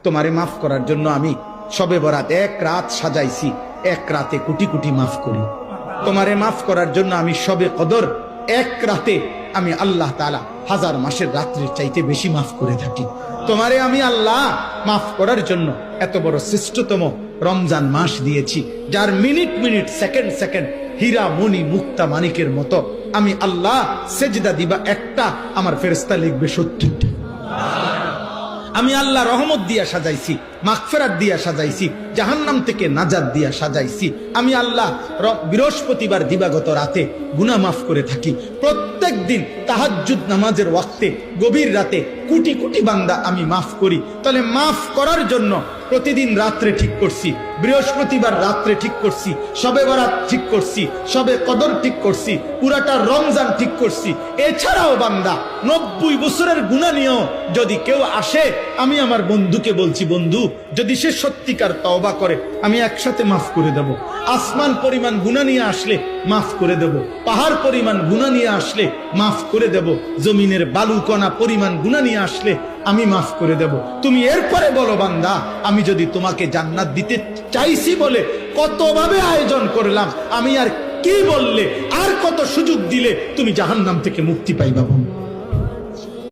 তোমারে মাফ করার জন্য আমি শবে বরাত এক রাত সাজাইছি, এক রাতে কোটি কোটি মাফ করি। তোমারে মাফ করার জন্য আমি শবে কদর এক রাতে আমি আল্লাহ তাআলা 1000 মাসের রাত্রির চাইতে বেশি মাফ করে থাকি। তোমারে আমি আল্লাহ মাফ করার জন্য এত বড় শ্রেষ্ঠতম রমজান মাস দিয়েছি, যার মিনিট মিনিট সেকেন্ড সেকেন্ড হীরা মণি মুক্তা মানিকের মতো আমি আল্লাহ সেজদা দিবা একটা, আমার ফেরেশতা লিখবে 70টা। আমি আল্লাহ রহমত দিয়া সাজাইছি, মাগফিরাত দিয়া সাজাইছি, জাহান্নাম থেকে নাজাত দিয়া সাজাইছি। আমি আল্লাহ বৃহস্পতিবার দিবাগত রাতে গুনাহ মাফ করে থাকি। প্রত্যেক দিন তাহাজ্জুদ নামাজের ওয়াক্তে গভীর রাতে কোটি কোটি বান্দা আমি মাফ করি। তাহলে মাফ করার জন্য প্রতিদিন রাত্রে ঠিক করছি, বৃহস্পতিবার রাত্রে ঠিক করছি, শবে বরাত ঠিক করছি, শবে কদর ঠিক করছি, পুরাটা রমজান ঠিক করছি। এছাড়াও বান্দা 90 বছরের গুনাহ নিয়েও যদি কেউ আসে, আমি আমার বন্ধুকে বলছি, বন্ধু যদি সে সত্যিকার তওবা করে আমি একসাথে মাফ করে দেব। আসমান পরিমাণ গুনাহ নিয়ে আসলে মাফ করে দেব, পাহাড় পরিমাণ গুনাহ নিয়ে আসলে মাফ করে দেব, জমিনের বালুকণা পরিমাণ গুনাহ নিয়ে আসলে আমি মাফ করে দেব। তুমি এরপরে বলো বান্দা, আমি যদি তোমাকে জান্নাত দিতে চাইছি বলে কতভাবে আয়োজন করলাম, আমি আর কি বললে আর কত সুযোগ দিলে তুমি জাহান্নাম থেকে মুক্তি পাইবা।